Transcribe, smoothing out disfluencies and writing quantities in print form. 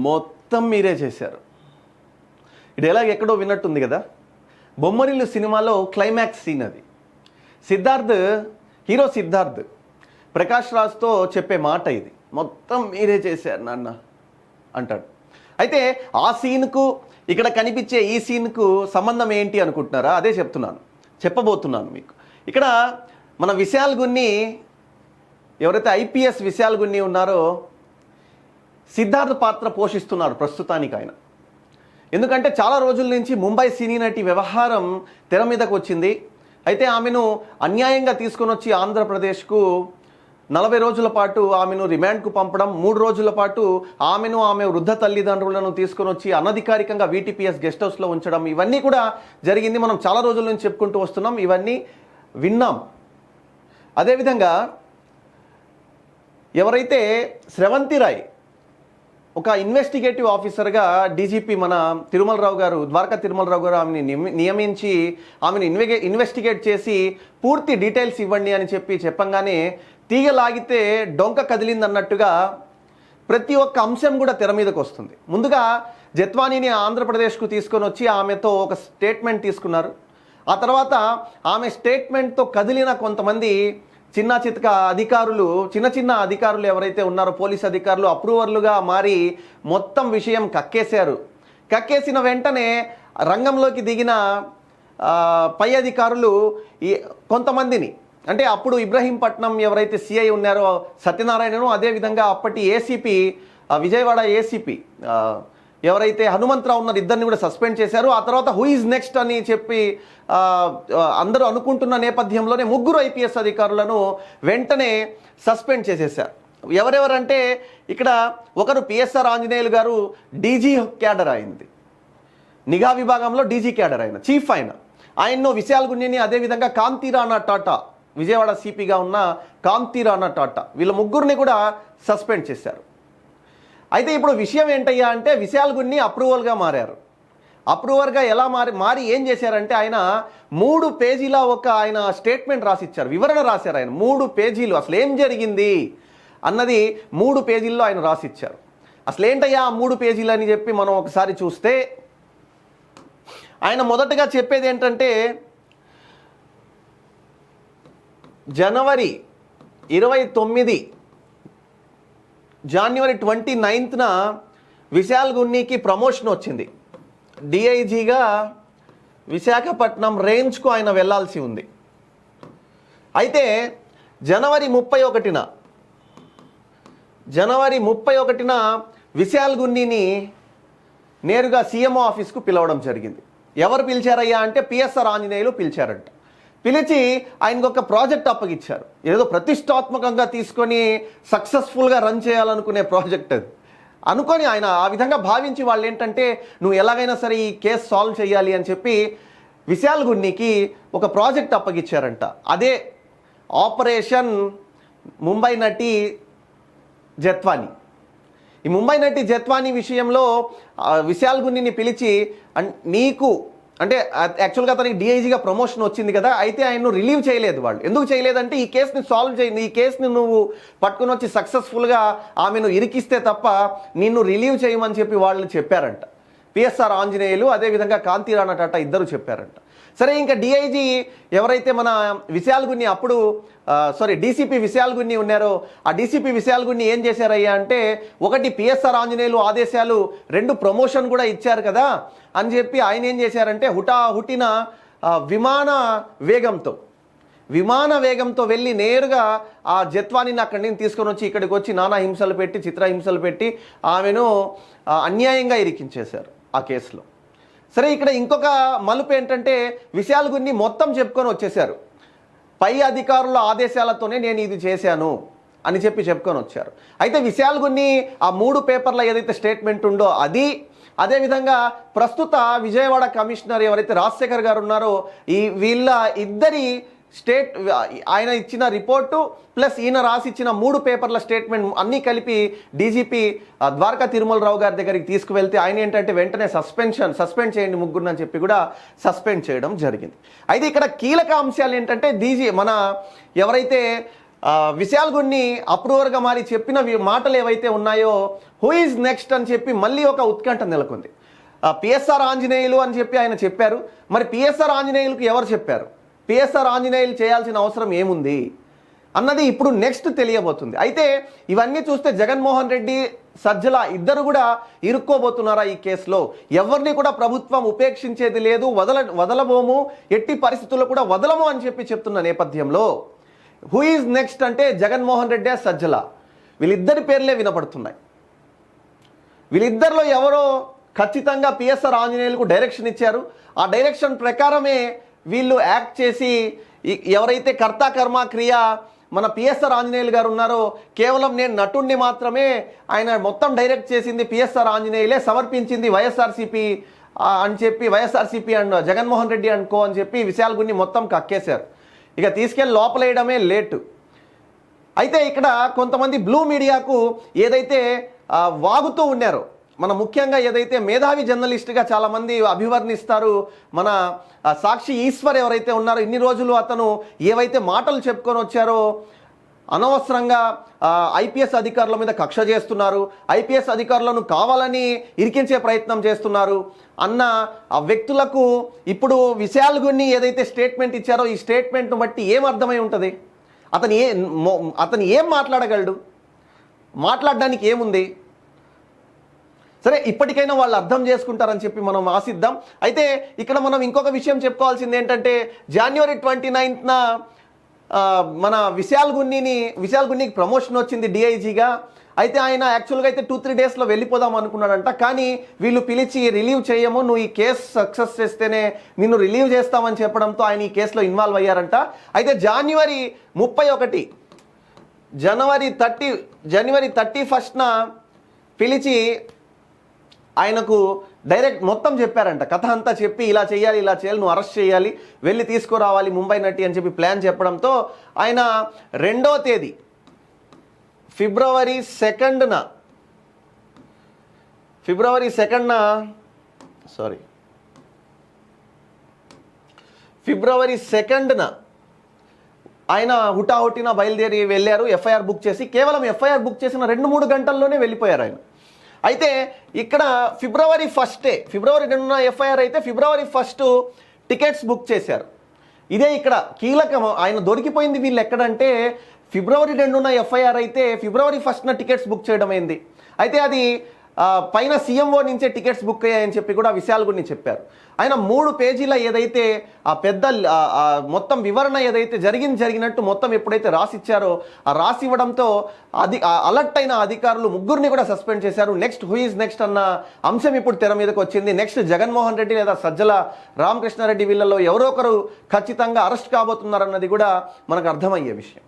మొత్తం మీరే చేశారు. ఈ డైలాగ్ ఎక్కడో విన్నట్టుంది కదా. బొమ్మరిల్లు సినిమాలో క్లైమాక్స్ సీన్ అది. హీరో సిద్ధార్థ్ ప్రకాష్ రాజ్తో చెప్పే మాట ఇది. మొత్తం మీరే చేశారు నాన్న అంటాడు. అయితే ఆ సీన్కు ఇక్కడ కనిపించే ఈ సీన్కు సంబంధం ఏంటి అనుకుంటున్నారా? అదే చెప్పబోతున్నాను మీకు. ఇక్కడ మన విశాల్ గున్ని, ఎవరైతే ఐపీఎస్ విశాల్ గున్ని ఉన్నారో సిద్ధార్థ్ పాత్ర పోషిస్తున్నాడు ప్రస్తుతానికి ఆయన. ఎందుకంటే చాలా రోజుల నుంచి ముంబై సినీ నటి వ్యవహారం తెర మీదకు వచ్చింది. అయితే ఆమెను అన్యాయంగా తీసుకొని వచ్చి ఆంధ్రప్రదేశ్కు 40 రోజుల పాటు ఆమెను రిమాండ్కు పంపడం, 3 రోజుల పాటు ఆమె వృద్ధ తల్లిదండ్రులను తీసుకొని వచ్చి అనధికారికంగా వీటీపీఎస్ గెస్ట్ హౌస్లో ఉంచడం, ఇవన్నీ కూడా జరిగింది. మనం చాలా రోజుల నుంచి చెప్పుకుంటూ వస్తున్నాం, ఇవన్నీ విన్నాం. అదేవిధంగా ఎవరైతే స్రవంతి రాయ్ ఒక ఇన్వెస్టిగేటివ్ ఆఫీసర్గా డీజీపీ మన ద్వారకా తిరుమలరావు గారు ఆమెని నియమించి ఆమెను ఇన్వెస్టిగేట్ చేసి పూర్తి డీటెయిల్స్ ఇవ్వండి అని చెప్పంగానే తీగ లాగితే డొంక కదిలిందన్నట్టుగా ప్రతి ఒక్క అంశం కూడా తెర మీదకి వస్తుంది. ముందుగా జత్వానీని ఆంధ్రప్రదేశ్కు తీసుకొని వచ్చి ఆమెతో ఒక స్టేట్మెంట్ తీసుకున్నారు. ఆ తర్వాత ఆమె స్టేట్మెంట్తో కదిలిన కొంతమంది చిన్న అధికారులు ఎవరైతే ఉన్నారో పోలీస్ అధికారులు అప్రూవర్లుగా మారి మొత్తం విషయం కక్కేసిన వెంటనే రంగంలోకి దిగిన పై అధికారులు కొంతమందిని, అంటే అప్పుడు ఇబ్రహీంపట్నం ఎవరైతే సిఐ ఉన్నారో సత్యనారాయణను, అదేవిధంగా అప్పటి ఏసీపీ విజయవాడ ఏసీపీ ఎవరైతే హనుమంతరావు ఉన్నారు, ఇద్దరిని కూడా సస్పెండ్ చేశారు. ఆ తర్వాత హూ ఈజ్ నెక్స్ట్ అని చెప్పి అందరూ అనుకుంటున్న నేపథ్యంలోనే 3 ఐపీఎస్ అధికారులను వెంటనే సస్పెండ్ చేసేశారు. ఎవరెవరంటే ఇక్కడ ఒకరు పిఎస్ఆర్ ఆంజనేయులు గారు డీజీ క్యాడర్ అయింది, నిఘా విభాగంలో డీజీ క్యాడర్ అయిన చీఫ్ ఆయన్ను విశాల్ గున్నిని, అదేవిధంగా కాంతి రాణా టాటా విజయవాడ సిపిగా ఉన్న కాంతి రాణా టాటా, వీళ్ళ 3 కూడా సస్పెండ్ చేశారు. అయితే ఇప్పుడు విషయం ఏంటయ్యా అంటే విశాల్ గున్ని అప్రూవల్గా మారారు. అప్రూవర్గా ఎలా మారి ఏం చేశారంటే ఆయన 3 పేజీల ఆయన స్టేట్మెంట్ రాసిచ్చారు, వివరణ రాశారు. ఆయన 3 పేజీలు అసలు ఏం జరిగింది అన్నది 3 పేజీల్లో ఆయన రాసిచ్చారు. అసలు ఏంటయ్యా 3 పేజీలు అని చెప్పి మనం ఒకసారి చూస్తే ఆయన మొదటగా చెప్పేది ఏంటంటే జనవరి 29న విశాల్ గున్నీకి ప్రమోషన్ వచ్చింది. డిఐజీగా విశాఖపట్నం రేంజ్కు ఆయన వెళ్లాల్సి ఉంది. అయితే జనవరి 31న విశాల్ గున్నీని నేరుగా సీఎంఓ ఆఫీస్కు పిలవడం జరిగింది. ఎవరు పిలిచారయ్యా అంటే పిఎస్ఆర్ ఆంజనేయులు పిలిచారంట. పిలిచి ఆయనకు ఒక ప్రాజెక్ట్ అప్పగిచ్చారు. ఏదో ప్రతిష్టాత్మకంగా తీసుకొని సక్సెస్ఫుల్గా రన్ చేయాలనుకునే ప్రాజెక్ట్ అది అనుకొని ఆయన ఆ విధంగా భావించి వాళ్ళు ఏంటంటే నువ్వు ఎలాగైనా సరే ఈ కేసు సాల్వ్ చేయాలి అని చెప్పి విశాల్ గున్నీకి ఒక ప్రాజెక్ట్ అప్పగిచ్చారంట. అదే ఆపరేషన్ ముంబై నటి జత్వానీ. ఈ ముంబై నటి జత్వానీ విషయంలో విశాల్ గున్నీని పిలిచి నీకు అంటే యాక్చువల్గా అతనికి డిఐజీగా ప్రమోషన్ వచ్చింది కదా, అయితే ఆయన్ను రిలీవ్ చేయలేదు వాళ్ళు. ఎందుకు చేయలేదంటే ఈ కేసుని సాల్వ్ చేయండి, ఈ కేసుని నువ్వు పట్టుకుని వచ్చి సక్సెస్ఫుల్గా ఆమెను ఇరికిస్తే తప్ప నిన్ను రిలీవ్ చేయమని చెప్పి వాళ్ళు చెప్పారంట. పిఎస్ఆర్ ఆంజనేయులు అదేవిధంగా కాంతి రాణా టాటా ఇద్దరు చెప్పారంట. సరే, ఇంకా డిఐజీ ఎవరైతే మన విశాల్ గున్ని డీసీపీ విశాల్ గున్ని ఉన్నారో ఆ డీసీపీ విశాల్ గున్ని ఏం చేశారయ్యా అంటే ఒకటి పిఎస్ఆర్ ఆంజనేయులు ఆదేశాలు 2 ప్రమోషన్ కూడా ఇచ్చారు కదా అని చెప్పి ఆయన ఏం చేశారంటే హుటిన విమాన వేగంతో వెళ్ళి నేరుగా ఆ జత్వానీని అక్కడి నుంచి తీసుకొని వచ్చి ఇక్కడికి వచ్చి నానా హింసలు పెట్టి చిత్రహింసలు పెట్టి ఆమెను అన్యాయంగా ఇరికించేశారు ఆ కేసులో. సరే, ఇక్కడ ఇంకొక మలుపు ఏంటంటే విశాల్ గున్ని మొత్తం చెప్పుకొని వచ్చేశారు. పై అధికారుల ఆదేశాలతోనే నేను ఇది చేశాను అని చెప్పుకొని వచ్చారు. అయితే విశాల్ గున్ని ఆ 3 పేపర్ల ఏదైతే స్టేట్మెంట్ ఉందో అది, అదేవిధంగా ప్రస్తుత విజయవాడ కమిషనర్ ఎవరైతే రాజశేఖర్ గారు ఉన్నారో వీళ్ళ ఇద్దరి ఆయన ఇచ్చిన రిపోర్టు ప్లస్ ఈయన రాసిచ్చిన 3 పేపర్ల స్టేట్మెంట్ అన్నీ కలిపి డీజీపీ ద్వారకా తిరుమలరావు గారి దగ్గరికి తీసుకువెళ్తే ఆయన ఏంటంటే వెంటనే సస్పెండ్ చేయండి 3 అని చెప్పి కూడా సస్పెండ్ చేయడం జరిగింది. అయితే ఇక్కడ కీలక అంశాలు ఏంటంటే మన ఎవరైతే విశాల్ గున్ని అప్రూవర్గా మారి చెప్పిన మాటలు ఏవైతే ఉన్నాయో హూ ఈజ్ నెక్స్ట్ అని చెప్పి మళ్ళీ ఒక ఉత్కంఠ నెలకొంది. పిఎస్ఆర్ ఆంజనేయులు అని చెప్పి ఆయన చెప్పారు. మరి పిఎస్ఆర్ ఆంజనేయులకు ఎవరు చెప్పారు? పిఎస్ఆర్ ఆంజనేయులు చేయాల్సిన అవసరం ఏముంది అన్నది ఇప్పుడు నెక్స్ట్ తెలియబోతుంది. అయితే ఇవన్నీ చూస్తే జగన్మోహన్ రెడ్డి, సజ్జల ఇద్దరు కూడా ఇరుక్కోబోతున్నారా ఈ కేసులో? ఎవరిని కూడా ప్రభుత్వం ఉపేక్షించేది లేదు, వదలబోము, ఎట్టి పరిస్థితుల్లో కూడా వదలము అని చెప్పి చెప్తున్న నేపథ్యంలో హూ ఈజ్ నెక్స్ట్ అంటే జగన్మోహన్ రెడ్డి, సజ్జల, వీళ్ళిద్దరి పేర్లే వినపడుతున్నాయి. వీళ్ళిద్దరిలో ఎవరో ఖచ్చితంగా పిఎస్ఆర్ ఆంజనేయులకు డైరెక్షన్ ఇచ్చారు. ఆ డైరెక్షన్ ప్రకారమే వీళ్ళు యాక్ట్ చేసి ఎవరైతే కర్త కర్మ క్రియ మన పిఎస్ఆర్ ఆంజనేయులు గారు ఉన్నారో, కేవలం నేను నటుణ్ణి మాత్రమే, ఆయన మొత్తం డైరెక్ట్ చేసింది పిఎస్ఆర్ ఆంజనేయులే, సమర్పించింది వైఎస్ఆర్సీపీ అని చెప్పి వైఎస్ఆర్సీపీ అండ్ జగన్మోహన్ రెడ్డి అనుకో అని చెప్పి విశాల్ గున్ని మొత్తం కక్కేశారు. ఇక తీసుకెళ్ళి లోపలేయడమే లేటు. అయితే ఇక్కడ కొంతమంది బ్లూ మీడియాకు ఏదైతే వాగుతూ ఉన్నారో, మన ముఖ్యంగా ఏదైతే మేధావి జర్నలిస్ట్గా చాలామంది అభివర్ణిస్తారు మన సాక్షి ఈశ్వర్ ఎవరైతే ఉన్నారో, ఇన్ని రోజులు అతను ఏవైతే మాటలు చెప్పుకొని వచ్చారో, అనవసరంగా ఐపీఎస్ అధికారుల మీద కక్ష చేస్తున్నారు, ఐపీఎస్ అధికారులను కావాలని ఇరికించే ప్రయత్నం చేస్తున్నారు అన్న ఆ వ్యక్తులకు ఇప్పుడు విశాల్ గున్ని ఏదైతే స్టేట్మెంట్ ఇచ్చారో, ఈ స్టేట్మెంట్ను బట్టి ఏం అర్థమై ఉంటుంది? అతను ఏం మాట్లాడగలడు? మాట్లాడడానికి ఏముంది? సరే, ఇప్పటికైనా వాళ్ళు అర్థం చేసుకుంటారని చెప్పి మనం ఆశిద్దాం. అయితే ఇక్కడ మనం ఇంకొక విషయం చెప్పుకోవాల్సింది ఏంటంటే, January 29న మన విశాల్ గున్నికి ప్రమోషన్ వచ్చింది డిఐజీగా. అయితే ఆయన యాక్చువల్గా అయితే 2-3 డేస్లో వెళ్ళిపోదాం అనుకున్నాడంట. కానీ వీళ్ళు పిలిచి రిలీవ్ చేయము, నువ్వు ఈ కేసు సక్సెస్ చేస్తేనే నిన్ను రిలీవ్ చేస్తామని చెప్పడంతో ఆయన ఈ కేసులో ఇన్వాల్వ్ అయ్యారంట. అయితే January 31న పిలిచి ఆయనకు డైరెక్ట్ మొత్తం చెప్పారంట, కథ అంతా చెప్పి ఇలా చేయాలి నువ్వు అరెస్ట్ చేయాలి, వెళ్ళి తీసుకురావాలి ముంబై నటి అని చెప్పి ప్లాన్ చెప్పడంతో ఆయన 2వ తేదీ ఫిబ్రవరి 2న ఆయన హుటాహుటిన బయలుదేరి వెళ్ళారు. ఎఫ్ఐఆర్ బుక్ చేసి, కేవలం ఎఫ్ఐఆర్ బుక్ చేసిన 2-3 గంటల్లోనే వెళ్ళిపోయారు ఆయన. అయితే ఇక్కడ ఫిబ్రవరి 2న ఎఫ్ఐఆర్ అయితే February 1 టికెట్స్ బుక్ చేశారు. ఇదే ఇక్కడ కీలకం. ఆయన దొరికిపోయింది వీళ్ళు ఎక్కడంటే, February 2న ఎఫ్ఐఆర్ అయితే February 1న టికెట్స్ బుక్ చేయడం అయింది. అయితే అది పైన సీఎంఓ నుంచే టికెట్స్ బుక్ అయ్యాయని చెప్పి కూడా విశాల్ గున్ని చెప్పారు. ఆయన 3 పేజీల ఏదైతే ఆ పెద్ద మొత్తం వివరణ ఏదైతే జరిగినట్టు మొత్తం ఎప్పుడైతే రాసిచ్చారో, ఆ రాసివ్వడంతో అలర్ట్ అయిన అధికారులు 3 కూడా సస్పెండ్ చేశారు. నెక్స్ట్ హూ ఈజ్ నెక్స్ట్ అన్న అంశం ఇప్పుడు తెర మీదకి వచ్చింది. నెక్స్ట్ జగన్మోహన్ రెడ్డి లేదా సజ్జల రామకృష్ణారెడ్డి వీళ్ళలో ఎవరో ఒకరు ఖచ్చితంగా అరెస్ట్ కాబోతున్నారన్నది కూడా మనకు అర్థమయ్యే విషయం.